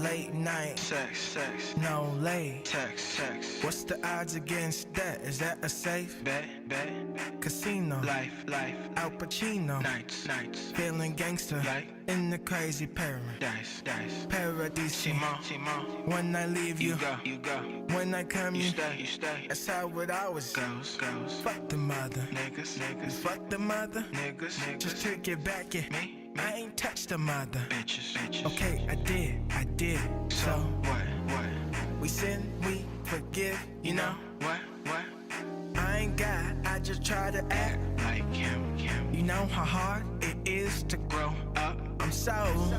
late night. Sex. No late. Text. What's the odds against that? Is that a safe Bet. casino? Life. Al Pacino. Nights. Feeling gangster. Like in the crazy paradise. Dice. Paradise. Simon. When I leave you go. When I come You you stay. That's how it always Goes. Fuck the mother. Niggas. Fuck the mother. Niggas. Just to get back at Me. I ain't touched the mother. Bitches. Okay, I did. So what? we sin, we forgive, you know. What? I ain't God, I just try to act Like him. You know how hard it is to grow Up. I'm so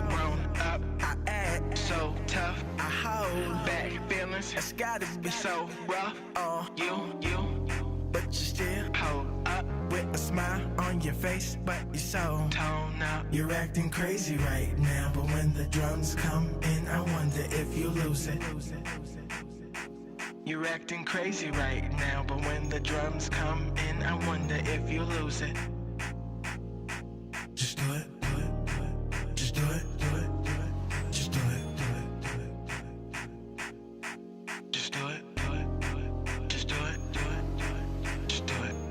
Grown up. I act So tough. I hold Back feelings. It's gotta be So rough. You But you still hold up. with a smile on your face, but you're so Tone up. You're acting crazy right now, but when the drums come in, I wonder if you lose it. You're acting crazy right now, but when the drums come in, I wonder if you lose it. Just do it. Just do it. Just do it. Just do it. Just do it. Just do it.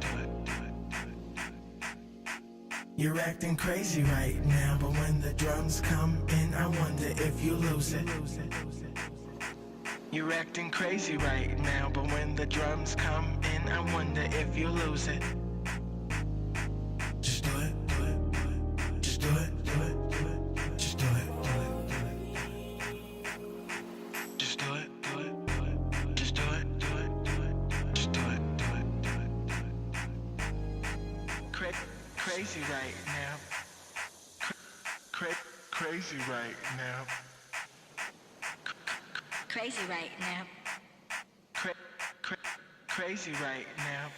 You're acting crazy right now, but when the drums come in, I wonder if you lose it. You're acting crazy right now, but when the drums come in, I wonder if you lose it. Just do it. Just do it. Just do it. Just do it. Just do it. Just do it. Crazy right now. Crazy right now. Crazy right now. Crazy right now.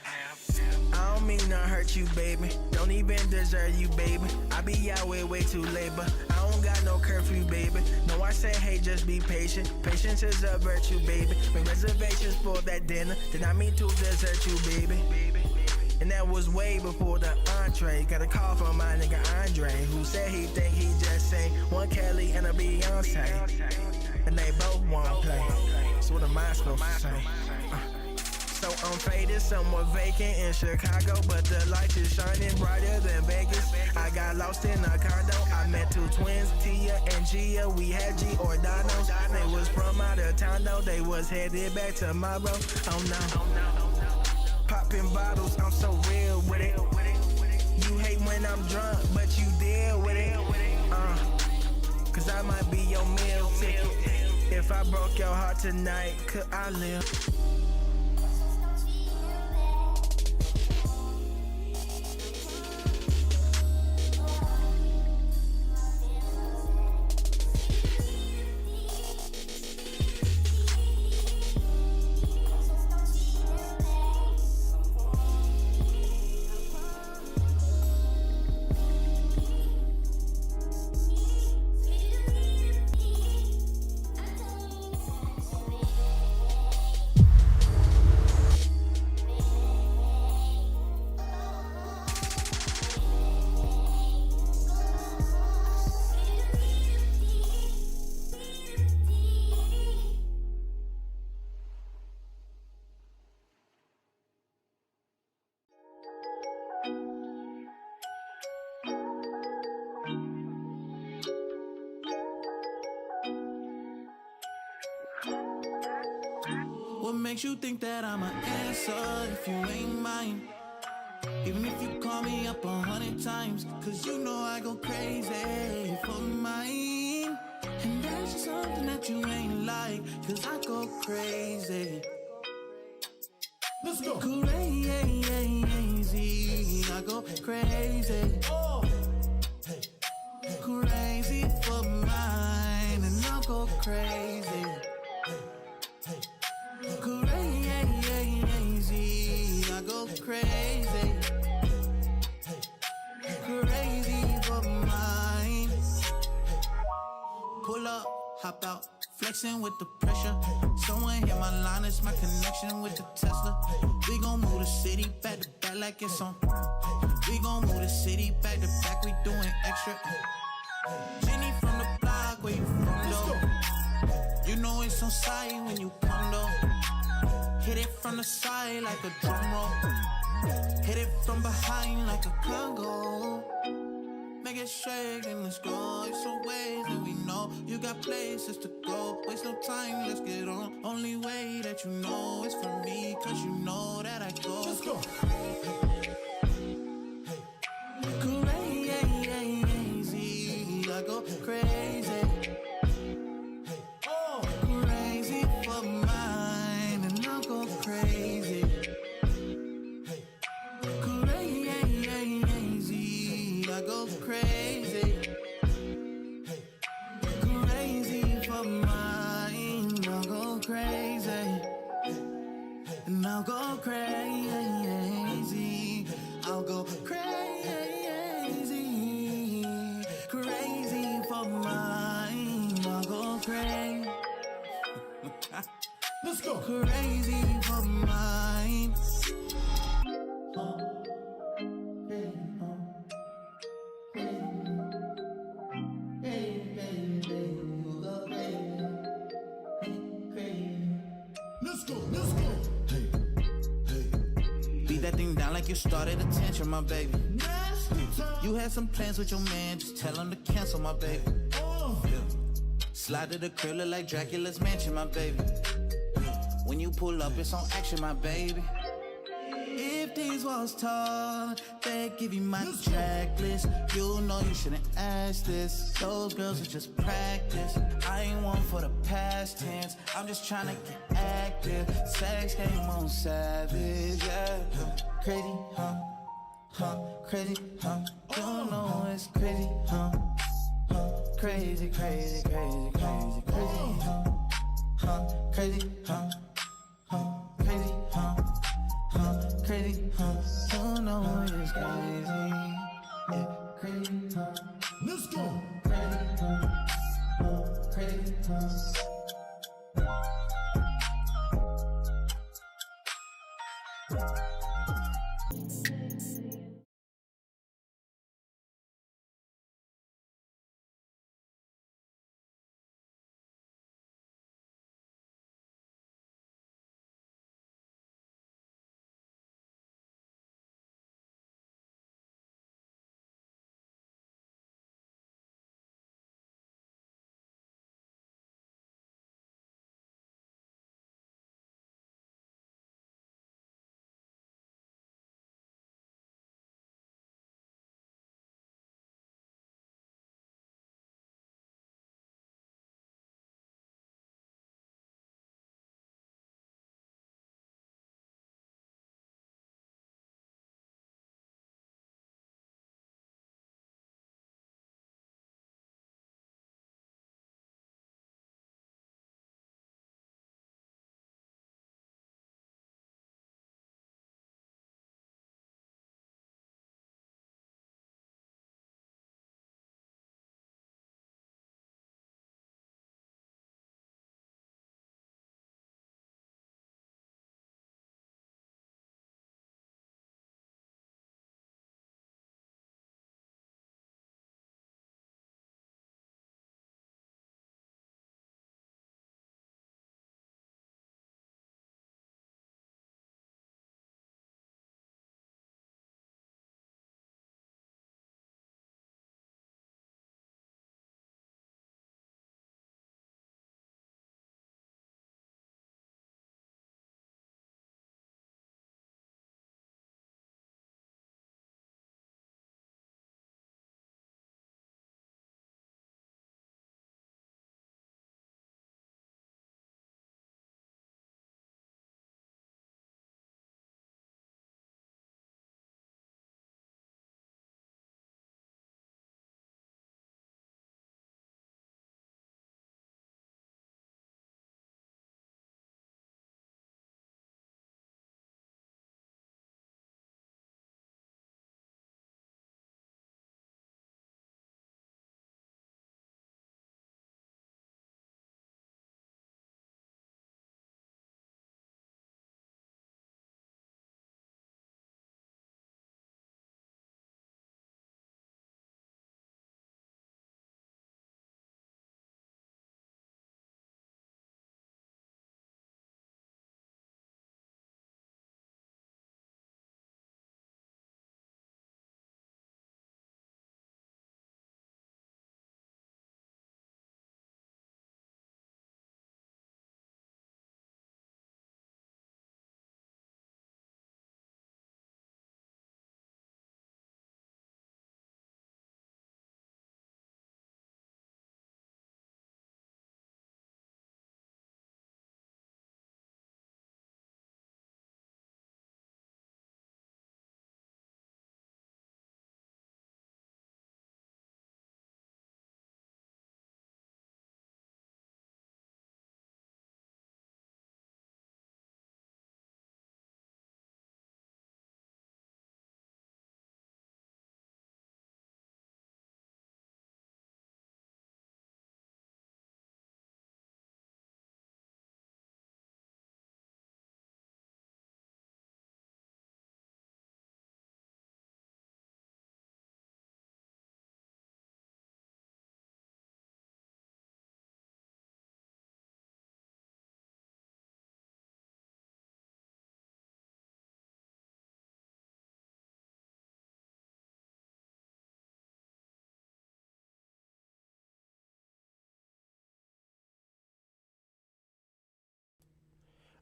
I don't mean to hurt you, baby. Don't even deserve you, baby. I be out way too late, but I don't got no curfew, baby. No, I say, hey, just be patient. Patience is a virtue, baby. Make reservations for that dinner. Did I mean to desert you, baby? And that was way before the entree. Got a call from my nigga Andre, who said he think he just sang one Kelly and a Beyonce. And they both won't play. So what am I supposed to say? So I'm faded, somewhat vacant in Chicago, but the light is shining brighter than Vegas. I got lost in a condo. I met two twins, Tia and Gia. We had Giordano's. They was from out of town though. They was headed back tomorrow. Oh no. Popping bottles, I'm so real with it. You hate when I'm drunk, but you deal with it. Cause I might be your meal ticket. If I broke your heart tonight, could I live? What makes you think that I'm an answer if you ain't mine? Even if you call me up 100 times, cause you know I go crazy for mine. And there's something that you ain't like, cause I go crazy. Let's go. Crazy, I go crazy. Oh. Crazy for mine, and I'll go crazy. Crazy, I go crazy. Crazy for mine. Pull up, hop out, flexing with the pressure. Someone hit my line, it's my connection with the Tesla. We gon' move the city back to back like it's on. We gon' move the city back to back, we doing extra. Jenny from the block, where you from though? You know it's on sight when you come though. Hit it from the side like a drum roll. Hit it from behind like a Congo. Make it shake and let's go. It's some ways that we know. You got places to go. Waste no time, let's get on. Only way that you know is for me, cause you know that I go. Let's go. Crazy, I go crazy. Crazy for mine, and I'll go crazy. Crazy, I go crazy. Crazy for mine, I'll go crazy. And I'll go crazy. I'll go crazy. Crazy for mine, I'll go crazy. Let's go. Crazy for mine. Let's go, let's go. Hey, hey. Beat that thing down like you started attention, my baby. You had some plans with your man, just tell him to cancel, my baby. Yeah. Slide to the crib, look like Dracula's mansion, my baby. When you pull up, it's on action, my baby. If these walls tall, they give you my track list. You know you shouldn't ask this. Those girls are just practice. I ain't one for the past tense. I'm just trying to get active. Sex game on savage, yeah. Crazy, huh? Crazy, huh? You don't know it's crazy, huh? Crazy, crazy, crazy, crazy, crazy, crazy, crazy, crazy, you know it's crazy, yeah, crazy, let's go, crazy, crazy.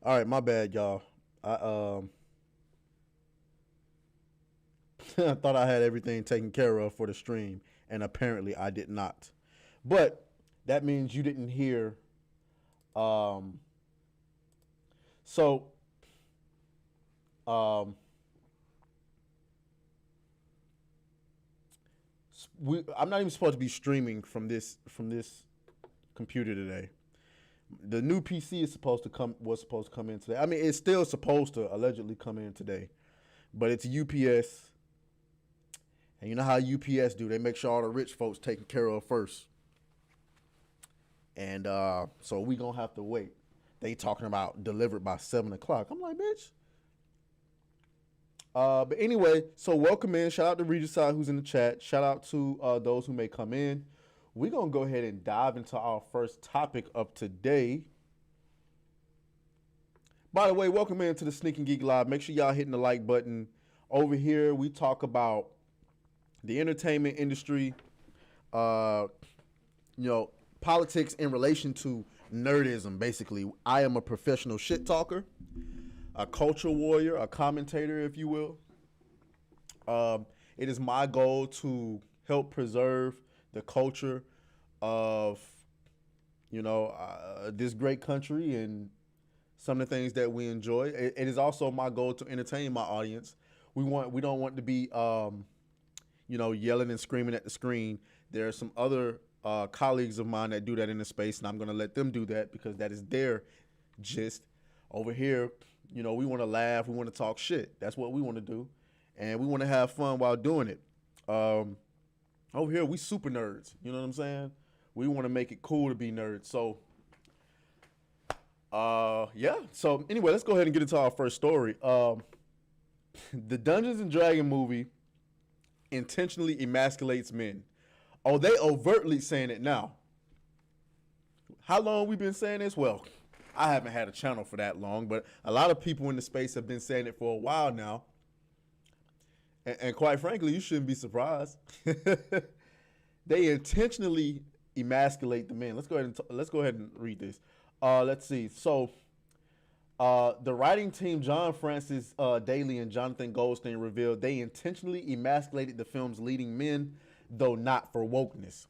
All right, my bad, y'all. I I thought I had everything taken care of for the stream, and apparently I did not. But that means you didn't hear. Um, so um, I'm not even supposed to be streaming from this computer today. The new PC was supposed to come in today. I mean, it's still supposed to allegedly come in today, but it's UPS, and you know how UPS do? They make sure all the rich folks taken care of first, and so we gonna have to wait. They talking about delivered by 7 o'clock. I'm like, bitch. But anyway, so welcome in. Shout out to Regicide who's in the chat. Shout out to those who may come in. We're going to go ahead and dive into our first topic of today. By the way, welcome in to the SNEEK and GEEK Live. Make sure y'all hitting the like button. Over here, we talk about the entertainment industry, politics in relation to nerdism, basically. I am a professional shit talker, a culture warrior, a commentator, if you will. It is my goal to help preserve the culture of, this great country and some of the things that we enjoy. It is also my goal to entertain my audience. We don't want to be, yelling and screaming at the screen. There are some other colleagues of mine that do that in the space, and I'm going to let them do that because that is their gist. Over here, we want to laugh. We want to talk shit. That's what we want to do. And we want to have fun while doing it. Over here, we super nerds. You know what I'm saying? We want to make it cool to be nerds. So, yeah. So, anyway, let's go ahead and get into our first story. The Dungeons and Dragons movie intentionally emasculates men. Oh, they overtly saying it now. How long we been saying this? Well, I haven't had a channel for that long, but a lot of people in the space have been saying it for a while now. And quite frankly, you shouldn't be surprised. They intentionally emasculate the men. Let's go ahead and read this. Let's see. So, the writing team, John Francis Daly and Jonathan Goldstein, revealed they intentionally emasculated the film's leading men, though not for wokeness.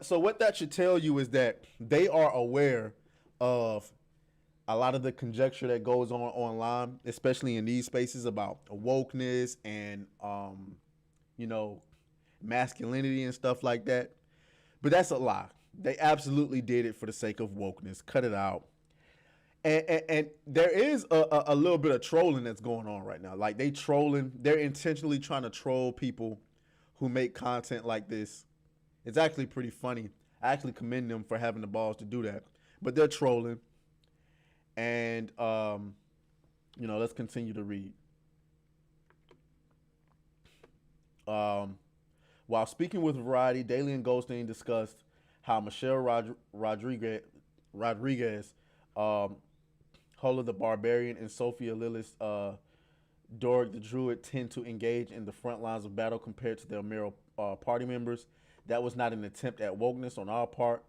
So what that should tell you is that they are aware of a lot of the conjecture that goes on online, especially in these spaces about wokeness and, masculinity and stuff like that. But that's a lie. They absolutely did it for the sake of wokeness. Cut it out. And there is a little bit of trolling that's going on right now. Like they're intentionally trying to troll people who make content like this. It's actually pretty funny. I actually commend them for having the balls to do that. But they're trolling. And, let's continue to read. While speaking with Variety, Daly and Goldstein discussed how Michelle Rodriguez, Hola the Barbarian, and Sophia Lillis, Dorg the Druid tend to engage in the front lines of battle compared to their male party members. That was not an attempt at wokeness on our part,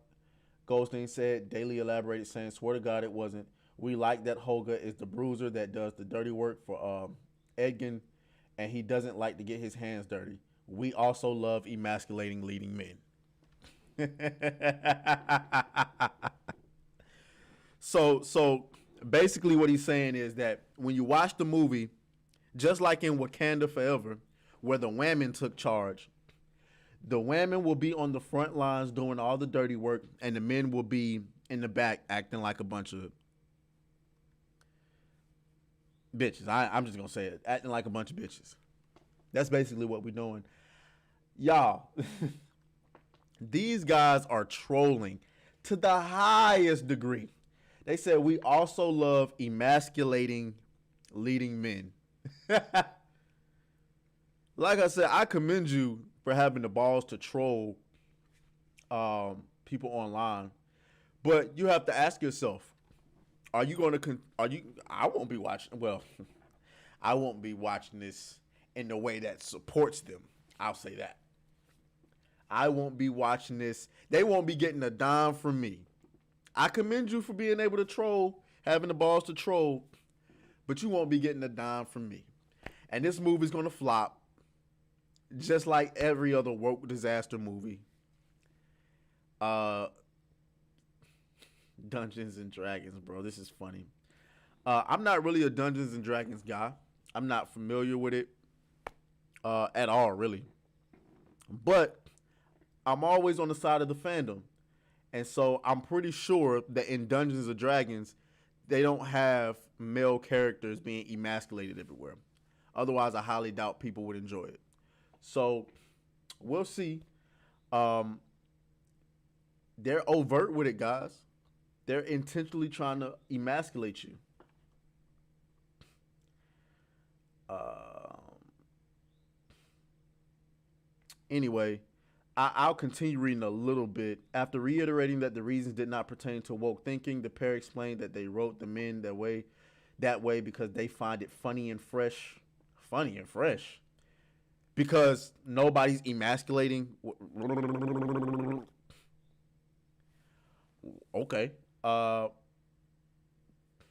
Goldstein said. Daly elaborated, saying, swear to God it wasn't. We like that Holga is the bruiser that does the dirty work for Edgin, and he doesn't like to get his hands dirty. We also love emasculating leading men. So basically what he's saying is that when you watch the movie, just like in Wakanda Forever, where the women took charge, the women will be on the front lines doing all the dirty work, and the men will be in the back acting like a bunch of bitches. I'm just going to say it. Acting like a bunch of bitches. That's basically what we're doing. Y'all, these guys are trolling to the highest degree. They said we also love emasculating leading men. Like I said, I commend you for having the balls to troll people online. But you have to ask yourself, I won't be watching this in the way that supports them. I'll say that. I won't be watching this. They won't be getting a dime from me. I commend you for being able to troll having the balls to troll, but you won't be getting a dime from me. And this movie's gonna flop, just like every other woke disaster movie. Dungeons and Dragons, bro. This is funny. I'm not really a Dungeons and Dragons guy. I'm not familiar with it at all, really. But I'm always on the side of the fandom. And so I'm pretty sure that in Dungeons and Dragons, they don't have male characters being emasculated everywhere. Otherwise, I highly doubt people would enjoy it. So we'll see. They're overt with it, guys. They're intentionally trying to emasculate you. Anyway, I'll continue reading a little bit. After reiterating that the reasons did not pertain to woke thinking, the pair explained that they wrote the men that way because they find it funny and fresh. Funny and fresh. Because nobody's emasculating. Okay.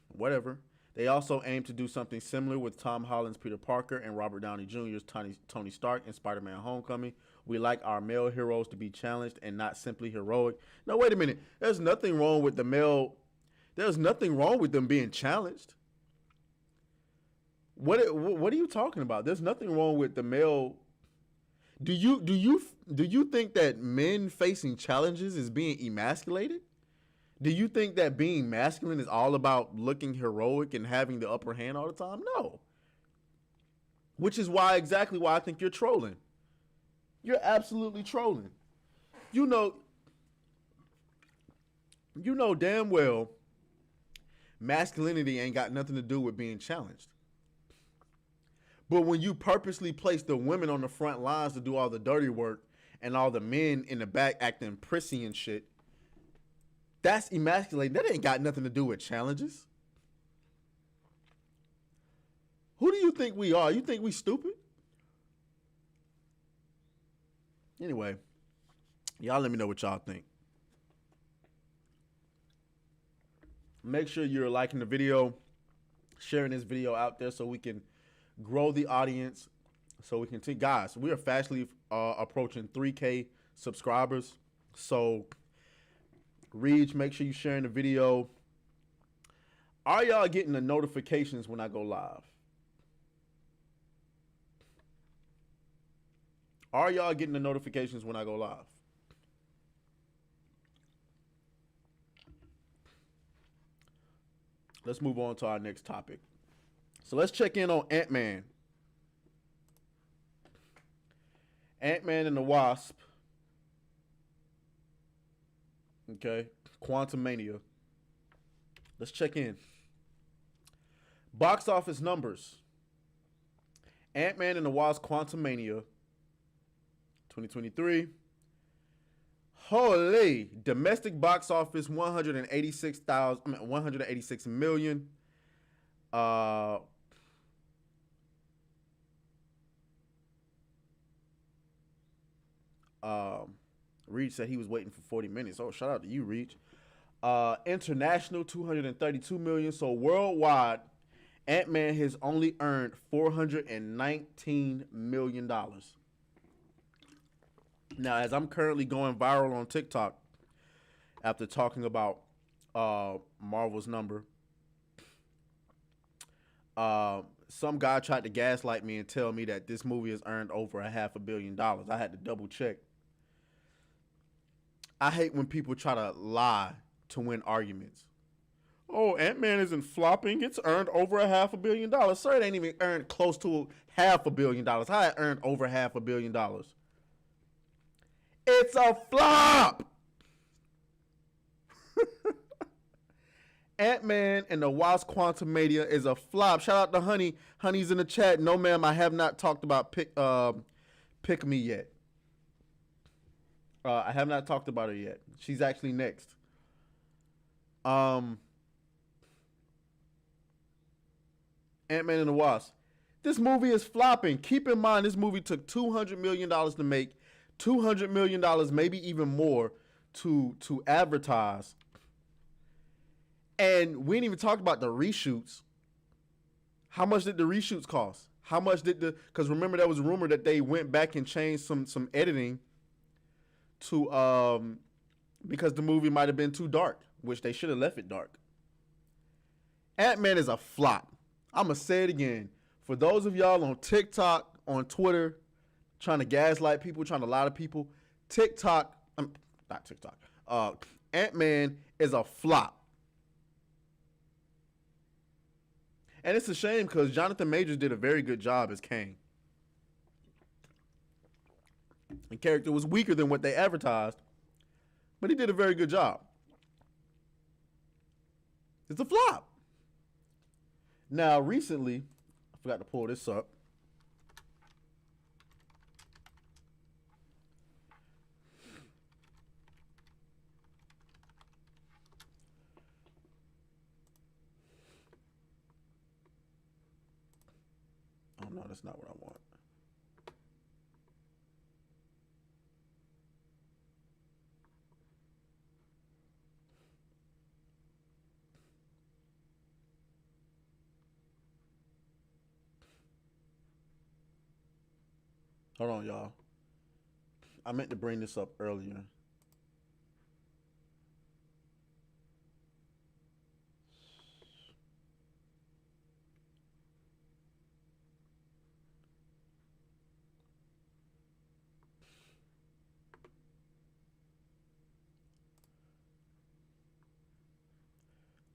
Whatever. They also aim to do something similar with Tom Holland's Peter Parker and Robert Downey Jr.'s Tony Stark in Spider-Man Homecoming. We like our male heroes to be challenged and not simply heroic. No, wait a minute. There's nothing wrong with There's nothing wrong with them being challenged. What are you talking about? There's nothing wrong with the male. Do you think that men facing challenges is being emasculated? Do you think that being masculine is all about looking heroic and having the upper hand all the time? No. Which is exactly why I think you're trolling. You're absolutely trolling. You know damn well masculinity ain't got nothing to do with being challenged. But when you purposely place the women on the front lines to do all the dirty work and all the men in the back acting prissy and shit, that's emasculating. That ain't got nothing to do with challenges. Who do you think we are? You think we stupid? Anyway, y'all let me know what y'all think. Make sure you're liking the video, sharing this video out there so we can grow the audience, so we can guys, we are fastly approaching 3K subscribers. So Reach, make sure you're sharing the video. Are y'all getting the notifications when I go live? Are y'all getting the notifications when I go live? Let's move on to our next topic. So let's check in on Ant-Man. Ant-Man and the Wasp. Okay. Quantumania. Let's check in. Box office numbers. Ant-Man and the Wasp Quantumania 2023. Holy. Domestic box office 186 million. Reach said he was waiting for 40 minutes. Oh, shout out to you, Reach. International 232 million. So worldwide, Ant-Man has only earned $419 million. Now, as I'm currently going viral on TikTok after talking about Marvel's number, some guy tried to gaslight me and tell me that this movie has earned over $500 million. I had to double check. I hate when people try to lie to win arguments. Oh, Ant-Man isn't flopping. It's earned over $500 million. Sir, it ain't even earned close to $500 million. How it earned over $500 million? It's a flop. Ant-Man and the Wasp Quantumania is a flop. Shout out to Honey. Honey's in the chat. No, ma'am, I have not talked about Pikamee yet. I have not talked about her yet. She's actually next. Ant-Man and the Wasp. This movie is flopping. Keep in mind, this movie took $200 million to make. $200 million, maybe even more, to advertise. And we ain't even talked about the reshoots. How much did the reshoots cost? How much did because remember there was a rumor that they went back and changed some editing to because the movie might have been too dark, which they should have left it dark. Ant-Man is a flop. I'm going to say it again. For those of y'all on TikTok, on Twitter, trying to gaslight people, trying to lie to people, not TikTok, Ant-Man is a flop. And it's a shame because Jonathan Majors did a very good job as Kang. The character was weaker than what they advertised, but he did a very good job. It's a flop. Now, recently, I forgot to pull this up. Oh, no, that's not what I want. Hold on, y'all. I meant to bring this up earlier.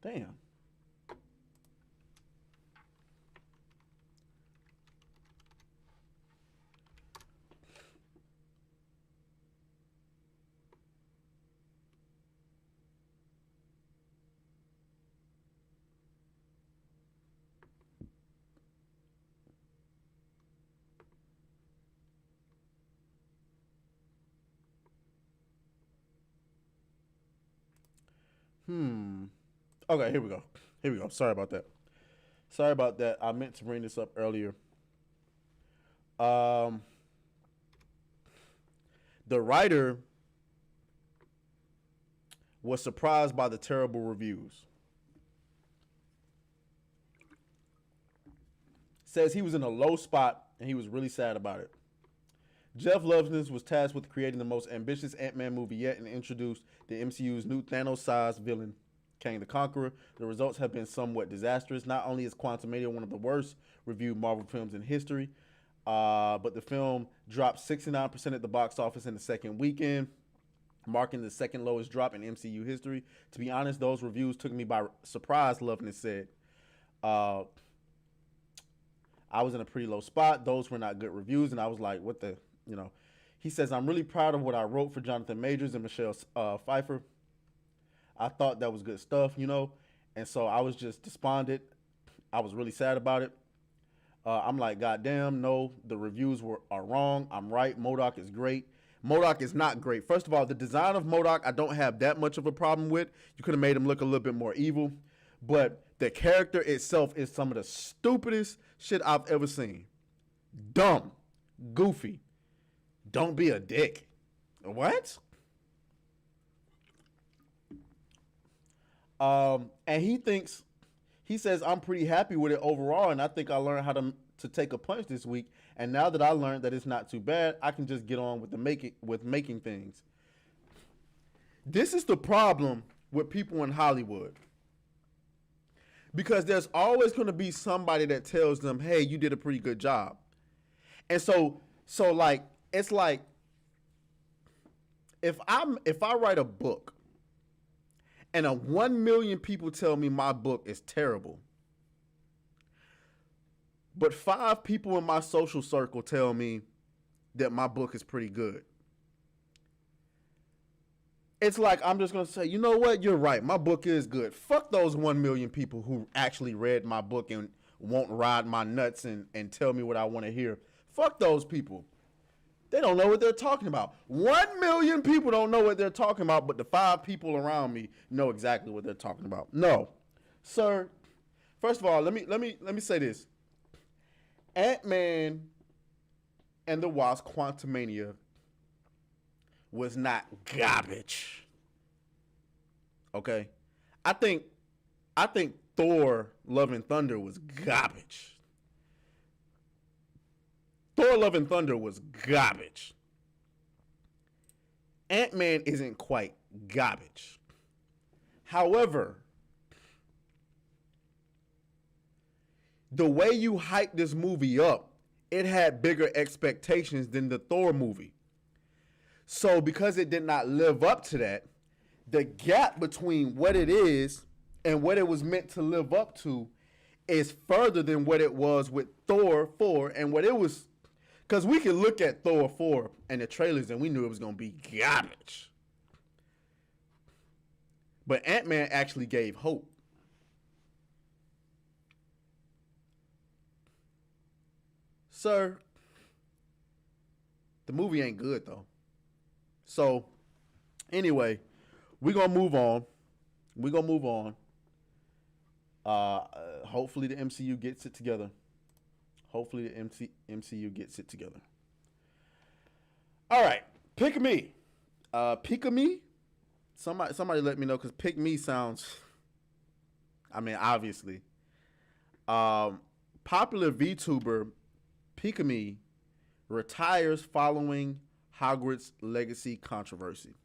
Damn. Okay, here we go. Here we go. Sorry about that. Sorry about that. I meant to bring this up earlier. The writer was surprised by the terrible reviews. Says he was in a low spot and he was really sad about it. Jeff Loveness was tasked with creating the most ambitious Ant-Man movie yet and introduced the MCU's new Thanos-sized villain, Kang the Conqueror. The results have been somewhat disastrous. Not only is Quantumania one of the worst reviewed Marvel films in history, but the film dropped 69% at the box office in the second weekend, marking the second lowest drop in MCU history. To be honest, those reviews took me by surprise, Loveness said. I was in a pretty low spot. Those were not good reviews, and I was like, what the... he says, I'm really proud of what I wrote for Jonathan Majors and Michelle Pfeiffer. I thought that was good stuff, and so I was just despondent. I was really sad about it. I'm like, goddamn, no, the reviews are wrong. I'm right. MODOK is great. MODOK is not great. First of all, the design of MODOK, I don't have that much of a problem with. You could have made him look a little bit more evil, but the character itself is some of the stupidest shit I've ever seen. Dumb, goofy. Don't be a dick. What? And he says, I'm pretty happy with it overall, and I think I learned how to take a punch this week. And now that I learned that it's not too bad, I can just get on with making things. This is the problem with people in Hollywood. Because there's always going to be somebody that tells them, hey, you did a pretty good job. And so like, it's like, if I write a book and 1 million people tell me my book is terrible, but 5 people in my social circle tell me that my book is pretty good, it's like I'm just going to say, you know what? You're right. My book is good. Fuck those 1 million people who actually read my book and won't ride my nuts and tell me what I want to hear. Fuck those people. They don't know what they're talking about. 1 million people don't know what they're talking about, but the 5 people around me know exactly what they're talking about. No, sir. First of all, let me say this. Ant-Man and the Wasp: Quantumania was not garbage. Okay? I think I think Thor: Love and Thunder was garbage. Thor: Love and Thunder was garbage. Ant-Man isn't quite garbage. However, the way you hype this movie up, it had bigger expectations than the Thor movie. So because it did not live up to that, the gap between what it is and what it was meant to live up to is further than what it was with Thor 4 and what it was. Because we can look at Thor 4 and the trailers and we knew it was going to be garbage. But Ant-Man actually gave hope. Sir, the movie ain't good though. So, anyway, we're going to move on. Hopefully the MCU gets it together. MCU gets it together. All right, Pikamee. Pikamee? Somebody let me know, because Pikamee sounds, I mean, obviously. Popular VTuber Pikamee retires following Hogwarts Legacy controversy.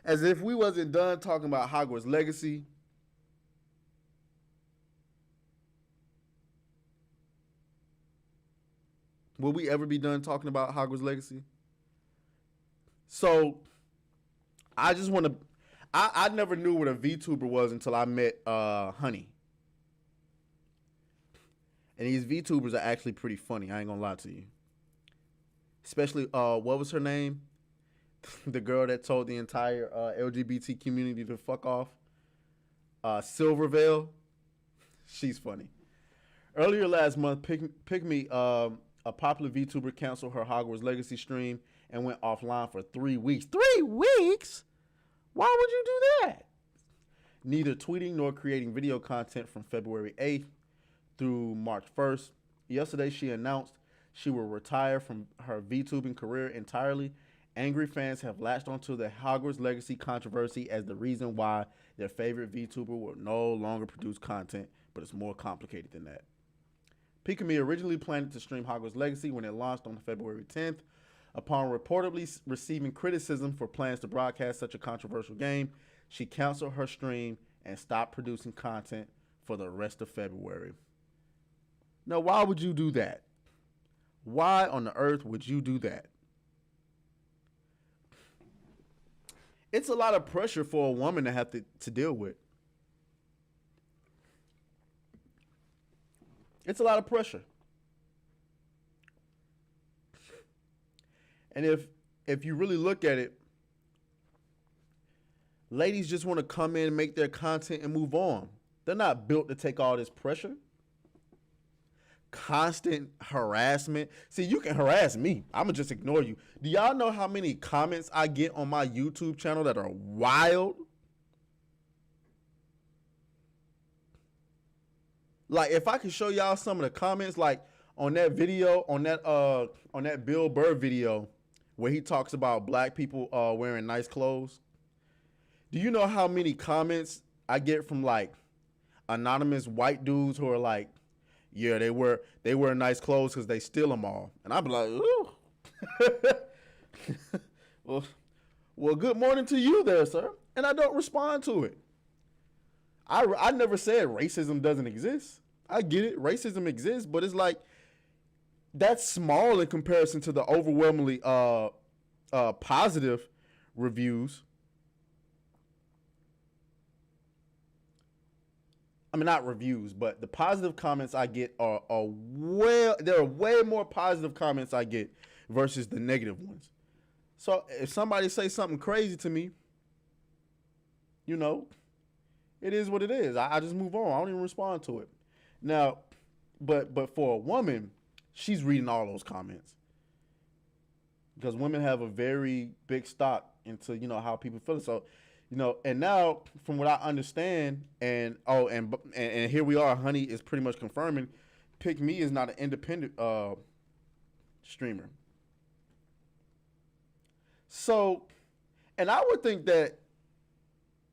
As if we wasn't done talking about Hogwarts Legacy. Will we ever be done talking about Hogwarts Legacy? So, I just want to... I never knew what a VTuber was until I met Honey. And these VTubers are actually pretty funny. I ain't gonna lie to you. Especially, what was her name? The girl that told the entire LGBT community to fuck off. Silvervale. She's funny. Earlier last month, Pikamee, a popular VTuber, canceled her Hogwarts Legacy stream and went offline for 3 weeks. 3 weeks? Why would you do that? Neither tweeting nor creating video content from February 8th through March 1st. Yesterday, she announced she will retire from her VTubing career entirely. Angry fans have latched onto the Hogwarts Legacy controversy as the reason why their favorite VTuber will no longer produce content, but it's more complicated than that. Pikamee originally planned to stream Hogwarts Legacy when it launched on February 10th. Upon reportedly receiving criticism for plans to broadcast such a controversial game, she canceled her stream and stopped producing content for the rest of February. Now, why would you do that? Why on the earth would you do that? It's a lot of pressure for a woman to have to deal with. It's a lot of pressure. And if you really look at it, ladies just want to come in, make their content, and move on. They're not built to take all this pressure. Constant harassment. See, you can harass me. I'm going to just ignore you. Do y'all know how many comments I get on my YouTube channel that are wild? Like, if I could show y'all some of the comments, like on that video, on that Bill Burr video, where he talks about black people wearing nice clothes. Do you know how many comments I get from like anonymous white dudes who are like, yeah, they wear nice clothes because they steal them all. And I'm like, ooh. well, good morning to you there, sir. And I don't respond to it. I never said racism doesn't exist. I get it. Racism exists, but it's like, that's small in comparison to the overwhelmingly positive reviews. I mean, not reviews, but the positive comments I get there are way more positive comments I get versus the negative ones. So if somebody say something crazy to me, you know, it is what it is. I just move on. I don't even respond to it. Now, but for a woman, she's reading all those comments because women have a very big stock into, you know, how people feel. So, you know, and now from what I understand, and here we are, Honey is pretty much confirming, Pikamee is not an independent streamer. So, and I would think that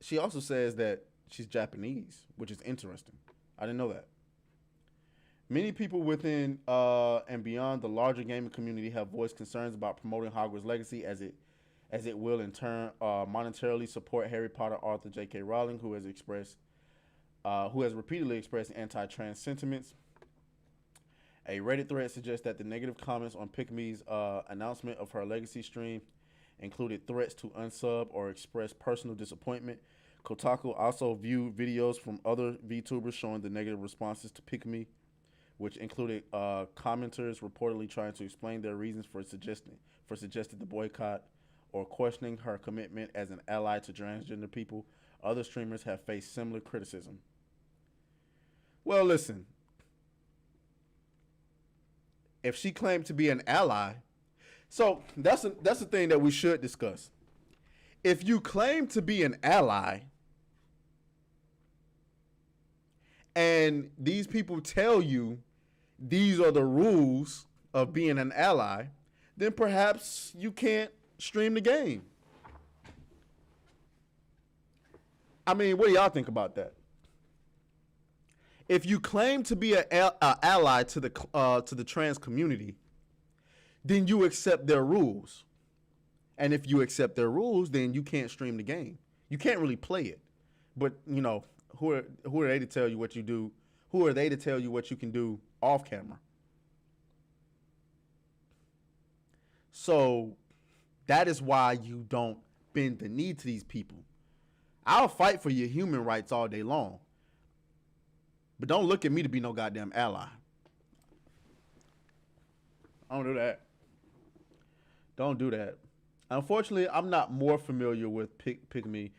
she also says that she's Japanese, which is interesting. I didn't know that. Many people within and beyond the larger gaming community have voiced concerns about promoting Hogwarts Legacy as it will in turn monetarily support Harry Potter author J.K. Rowling, who has repeatedly expressed anti-trans sentiments. A Reddit thread suggests that the negative comments on Pikamee's announcement of her Legacy stream included threats to unsub or express personal disappointment. Kotaku also viewed videos from other VTubers showing the negative responses to Pikamee, which included commenters reportedly trying to explain their reasons for suggesting the boycott or questioning her commitment as an ally to transgender people. Other streamers have faced similar criticism. Well, listen. If she claimed to be an ally, so that's the thing that we should discuss. If you claim to be an ally and these people tell you these are the rules of being an ally, then perhaps you can't stream the game. I mean, what do y'all think about that? If you claim to be an ally to the trans community, then you accept their rules. And if you accept their rules, then you can't stream the game. You can't really play it. But, you know, who are they to tell you what you do? Who are they to tell you what you can do off camera? So that is why you don't bend the knee to these people. I'll fight for your human rights all day long. But don't look at me to be no goddamn ally. I don't do that. Don't do that. Unfortunately, I'm not more familiar with Pikamee.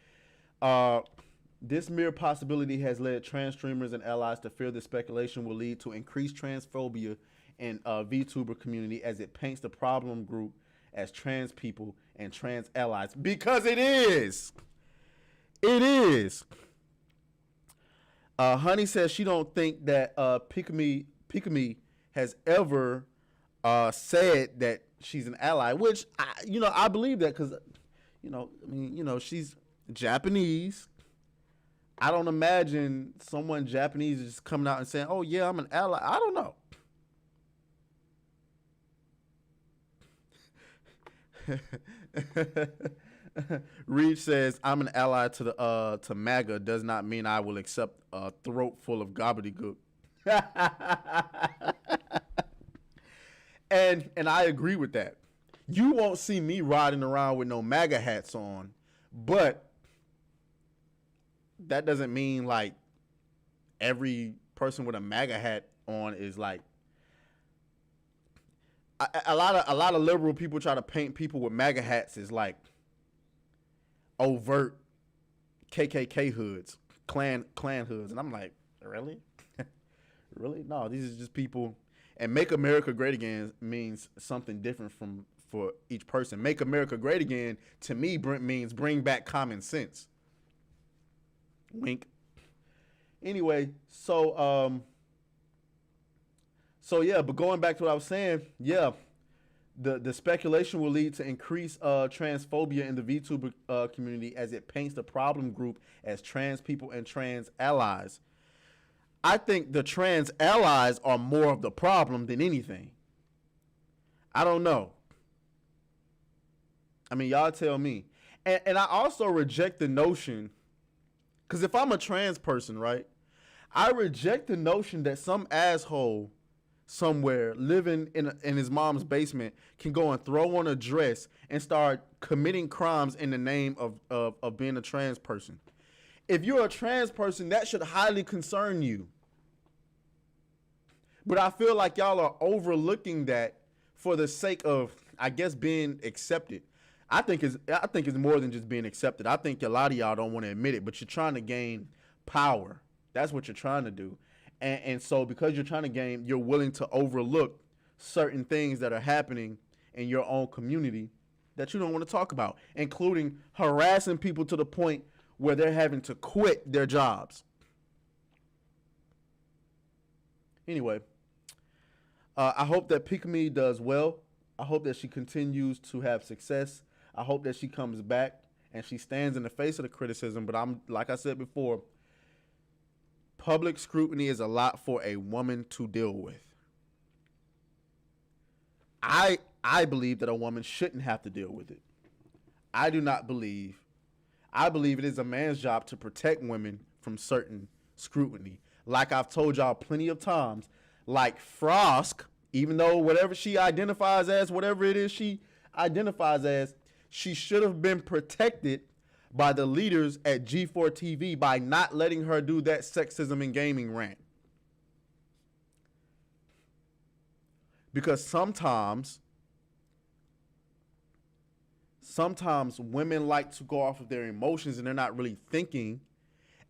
This mere possibility has led trans streamers and allies to fear the speculation will lead to increased transphobia in VTuber community as it paints the problem group as trans people and trans allies. Because it is. It is. Honey says she don't think that Pikamee has ever said that she's an ally, which I believe that because she's Japanese. I don't imagine someone Japanese is just coming out and saying, "Oh yeah, I'm an ally." I don't know. Reed says, "I'm an ally to MAGA does not mean I will accept a throat full of gobbledygook." and I agree with that. You won't see me riding around with no MAGA hats on, but that doesn't mean like every person with a MAGA hat on is like. A lot of liberal people try to paint people with MAGA hats as like overt KKK hoods, clan hoods, and I'm like, really? Really? No, these are just people. And Make America Great Again means something different for each person. Make America Great Again to me means bring back common sense. Wink. Anyway, so yeah, but going back to what I was saying, yeah, the speculation will lead to increased transphobia in the VTuber community as it paints the problem group as trans people and trans allies. I think the trans allies are more of the problem than anything. I don't know. I mean, y'all tell me. And I also reject the notion, because if I'm a trans person, right, I reject the notion that some asshole somewhere living in his mom's basement can go and throw on a dress and start committing crimes in the name of being a trans person. If you're a trans person, that should highly concern you. But I feel like y'all are overlooking that for the sake of, I guess, being accepted. I think it's more than just being accepted. I think a lot of y'all don't want to admit it, but you're trying to gain power. That's what you're trying to do. And so because you're trying to gain, you're willing to overlook certain things that are happening in your own community that you don't want to talk about, including harassing people to the point where they're having to quit their jobs. Anyway, I hope that Pikamee does well. I hope that she continues to have success. I hope that she comes back and she stands in the face of the criticism. But like I said before, public scrutiny is a lot for a woman to deal with. I believe that a woman shouldn't have to deal with it. I believe it is a man's job to protect women from certain scrutiny. Like I've told y'all plenty of times, like Frosk, even though whatever she identifies as, whatever it is she identifies as, she should have been protected by the leaders at G4 TV by not letting her do that sexism in gaming rant. Because sometimes women like to go off of their emotions and they're not really thinking,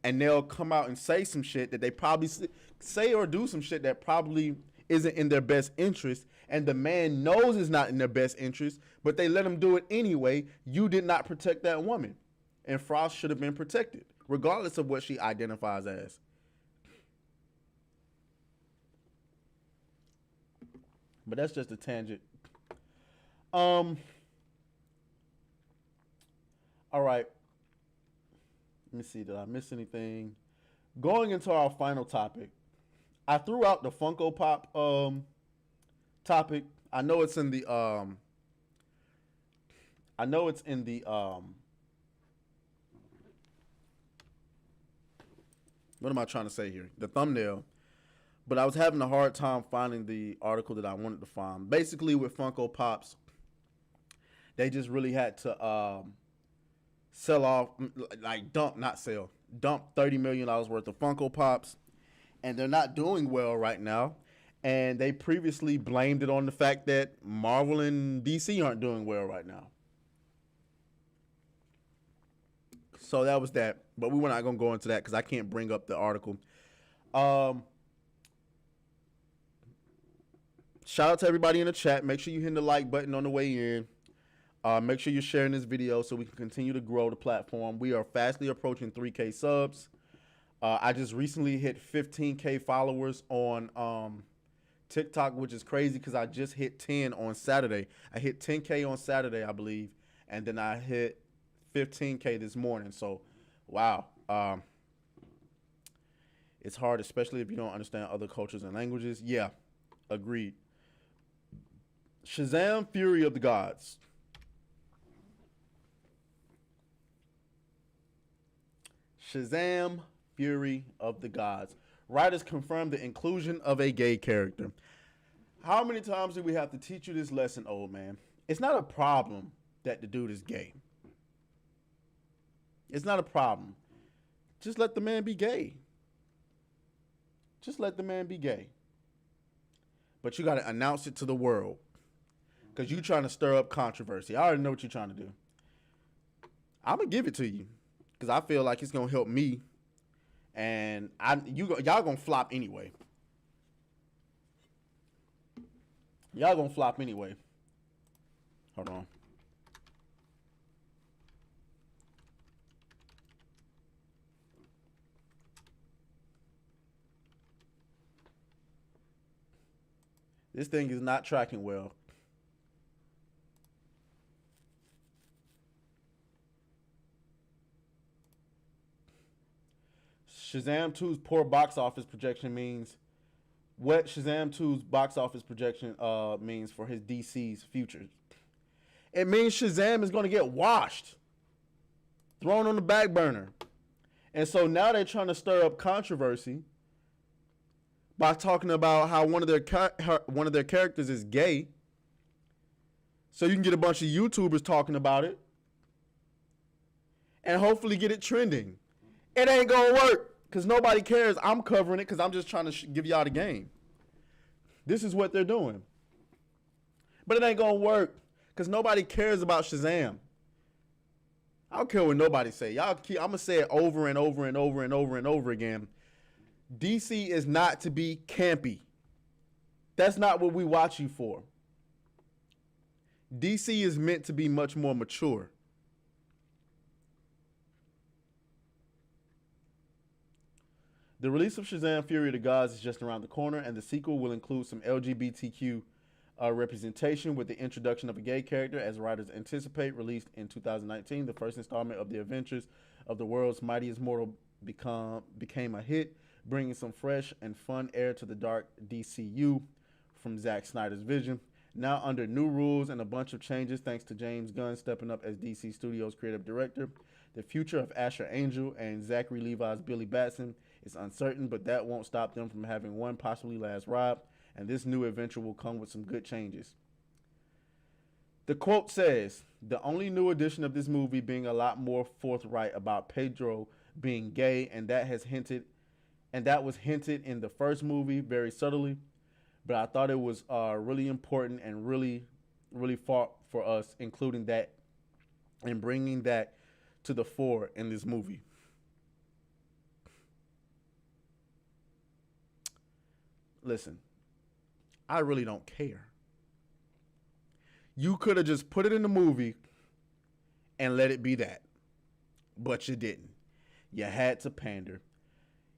and they'll come out and say some shit that they probably say or do some shit that probably isn't in their best interest, and the man knows it's not in their best interest, but they let him do it anyway. You did not protect that woman, and Frost should have been protected, regardless of what she identifies as. But that's just a tangent. All right. Let me see. Did I miss anything? Going into our final topic, I threw out the Funko Pop topic. I know it's in the what am I trying to say here? The thumbnail. But I was having a hard time finding the article that I wanted to find. Basically, with Funko Pops, they just really had to sell off, like dump $30 million worth of Funko Pops. And they're not doing well right now. And they previously blamed it on the fact that Marvel and DC aren't doing well right now. So that was that. But we were not going to go into that because I can't bring up the article. Shout out to everybody in the chat. Make sure you hit the like button on the way in. Make sure you're sharing this video so we can continue to grow the platform. We are fastly approaching 3K subs. I just recently hit 15K followers on TikTok, which is crazy because I just hit 10 on Saturday. I hit 10K on Saturday, I believe, and then I hit 15K this morning. So, wow. It's hard, especially if you don't understand other cultures and languages. Yeah, agreed. Shazam! Fury of the Gods. Shazam! Fury of the Gods. Writers confirmed the inclusion of a gay character. How many times do we have to teach you this lesson, old man? It's not a problem that the dude is gay. It's not a problem. Just let the man be gay. Just let the man be gay. But you got to announce it to the world. Because you're trying to stir up controversy. I already know what you're trying to do. I'm going to give it to you. Because I feel like it's going to help me. And y'all going to flop anyway. Y'all going to flop anyway. Hold on. This thing is not tracking well. Shazam 2's poor box office projection means what Shazam 2's box office projection means for his DC's future. It means Shazam is going to get washed, thrown on the back burner. And so now they're trying to stir up controversy by talking about how one of their characters is gay. So you can get a bunch of YouTubers talking about it and hopefully get it trending. It ain't going to work. Because nobody cares. I'm covering it because I'm just trying to give y'all the game. This is what they're doing. But it ain't going to work because nobody cares about Shazam. I don't care what nobody say. I'm going to say it over and over and over and over and over again. DC is not to be campy. That's not what we watch you for. DC is meant to be much more mature. The release of Shazam! Fury of the Gods is just around the corner, and the sequel will include some LGBTQ representation with the introduction of a gay character, as writers anticipate. Released in 2019, the first installment of the Adventures of the World's Mightiest Mortal became a hit, bringing some fresh and fun air to the dark DCU from Zack Snyder's vision. Now under new rules and a bunch of changes thanks to James Gunn stepping up as DC Studios creative director, the future of Asher Angel and Zachary Levi's Billy Batson is uncertain, but that won't stop them from having one possibly last ride, and this new adventure will come with some good changes. The quote says, the only new addition of this movie being a lot more forthright about Pedro being gay, and that was hinted in the first movie very subtly, but I thought it was really important and really fought for us, including that and bringing that to the fore in this movie. Listen, I really don't care. You could have just put it in the movie and let it be that, but you didn't. You had to pander.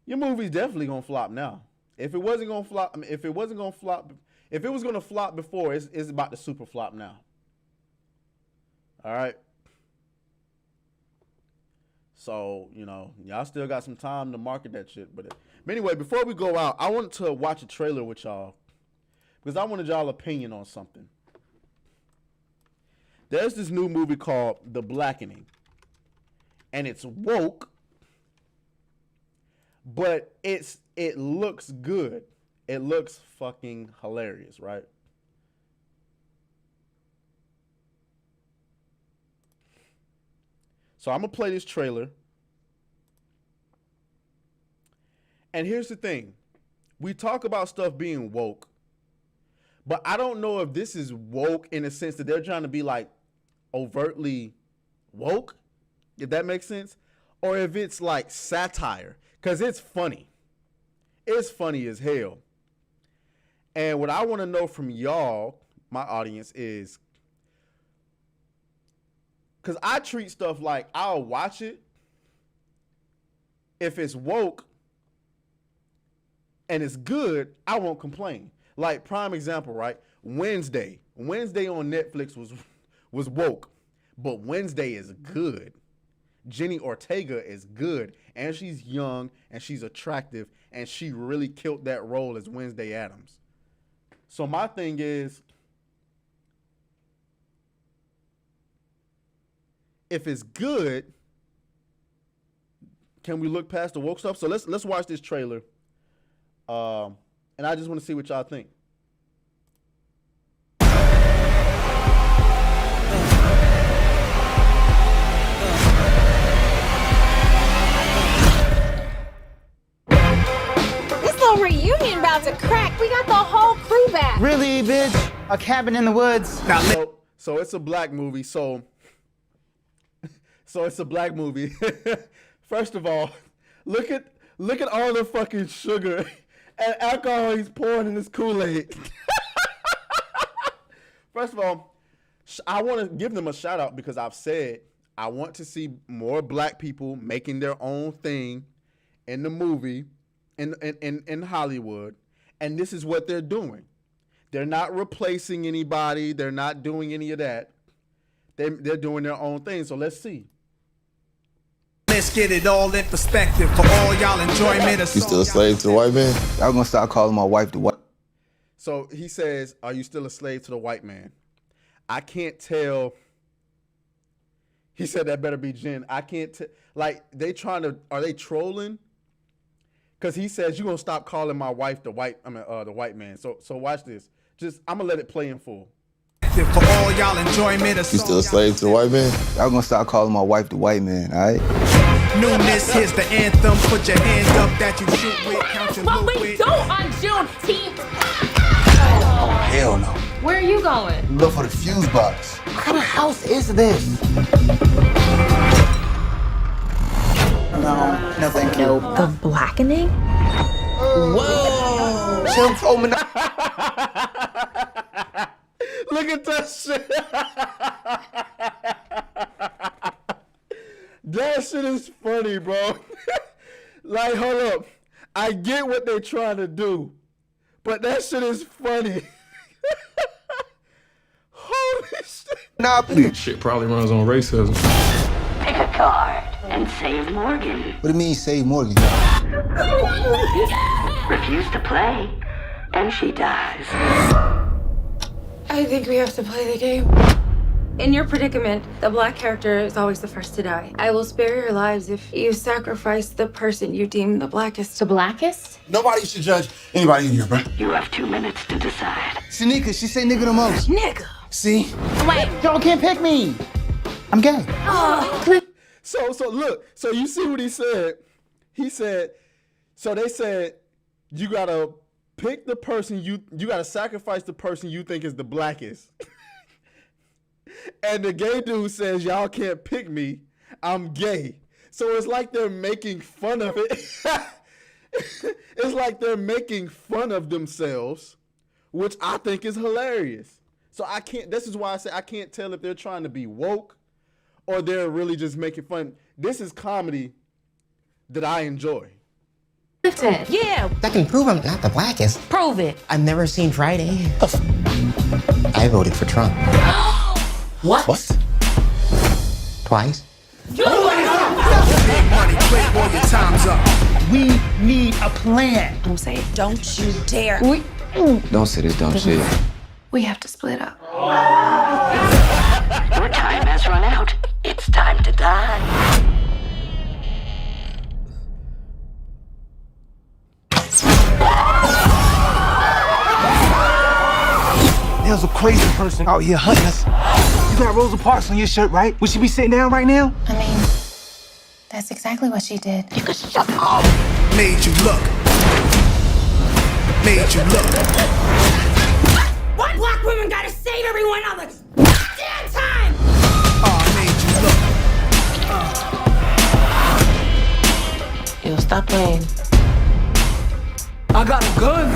Your movie's definitely gonna flop now. If it wasn't gonna flop, if it was gonna flop before, it's about to super flop now. All right. So, you know, y'all still got some time to market that shit. But anyway, before we go out, I wanted to watch a trailer with y'all because I wanted y'all opinion on something. There's this new movie called The Blackening, and it's woke, but it looks good. It looks fucking hilarious, right? So I'm going to play this trailer. And here's the thing. We talk about stuff being woke, but I don't know if this is woke in the sense that they're trying to be like overtly woke, if that makes sense, or if it's like satire, because it's funny. It's funny as hell. And what I want to know from y'all, my audience, is, because I treat stuff like I'll watch it if it's woke and it's good, I won't complain. Like, prime example, right? Wednesday on Netflix was woke, but Wednesday is good. Jenny Ortega is good, and she's young, and she's attractive, and she really killed that role as Wednesday Addams. So my thing is, if it's good, can we look past the woke stuff? So let's watch this trailer, and I just want to see what y'all think. Reunion about to crack. We got the whole crew back. Really, bitch? A cabin in the woods? So it's a black movie. So it's a black movie. First of all, look at all the fucking sugar and alcohol he's pouring in his Kool-Aid. First of all, I want to give them a shout out because I've said I want to see more black people making their own thing in the movie. In Hollywood, and this is what they're doing. They're not replacing anybody. They're not doing any of that. They're doing their own thing. So let's see. Let's get it all in perspective for all y'all enjoyment. You still a slave to the white man? I'm gonna start calling my wife the white. So he says, "Are you still a slave to the white man?" I can't tell. He said that better be Jen. I can't tell. Like, are they trolling? Because he says, you're going to stop calling my wife the white man. So watch this. I'm going to let it play in full. For all y'all enjoyment. You still a slave to the white man? I'm gonna start calling my wife the white man, all right? Newness, here's the anthem. Put your hands up that you shoot with. Count your But loot we with. don't on Juneteenth. Oh, hell no. Where are you going? Look for the fuse box. What kind of house is this? No, thank you. The Blackening? Whoa! Jim told me not. Look at that shit. That shit is funny, bro. Like, hold up. I get what they're trying to do, but that shit is funny. Holy shit. Nah, please. Shit probably runs on racism. Pick a card. and save Morgan. What do you mean save Morgan? Refuse to play, and she dies. I think we have to play the game. In your predicament, the black character is always the first to die. I will spare your lives if you sacrifice the person you deem the blackest. The blackest? Nobody should judge anybody in here, bro. You have 2 minutes to decide. Shanika, she say nigga the most. Nigga. See? Wait. Y'all can't pick me. I'm gay. So look, so you see what he said? He said, so they said you gotta pick the person you gotta sacrifice the person you think is the blackest. And the gay dude says, y'all can't pick me, I'm gay. So it's like they're making fun of it. It's like they're making fun of themselves, which I think is hilarious. So I can't, this is why I say I can't tell if they're trying to be woke or they're really just making fun. This is comedy that I enjoy. Yeah. That can prove I'm not the blackest. Prove it. I've never seen Friday. I voted for Trump. What? Twice. Big money, Playboy, your time's up. We need a plan. I'm saying, don't you dare. Don't say this dumb shit. We have to split up. Your time has run out. It's time to die. There's a crazy person out here hunting us. You got Rosa Parks on your shirt, right? Would she be sitting down right now? I mean, that's exactly what she did. You can shut up. Made you look. Made you look. Why black women gotta save everyone all the damn time? Made you look. Yo, stop playing. I got a gun.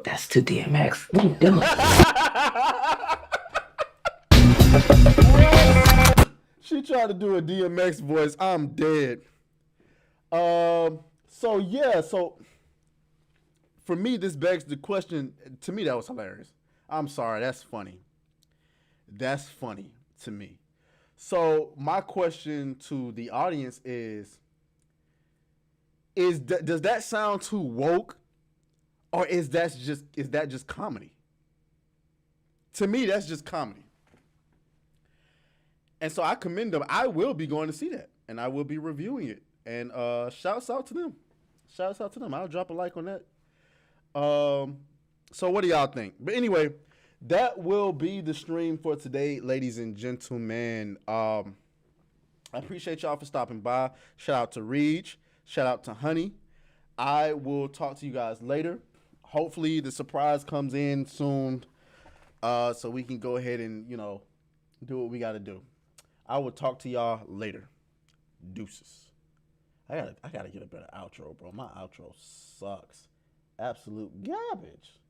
That's too DMX. What are you doing? She tried to do a DMX voice. I'm dead. So yeah, so for me, this begs the question. To me, that was hilarious. I'm sorry, that's funny. That's funny to me. So my question to the audience is does that sound too woke, or is that just comedy? To me, that's just comedy. And so I commend them. I will be going to see that, and I will be reviewing it. And shouts out to them. Shouts out to them. I'll drop a like on that. So what do y'all think? But anyway, that will be the stream for today, ladies and gentlemen. I appreciate y'all for stopping by. Shout out to Reach. Shout out to Honey. I will talk to you guys later. Hopefully the surprise comes in soon, so we can go ahead and, do what we got to do. I will talk to y'all later. Deuces. I gotta get a better outro, bro. My outro sucks. Absolute garbage.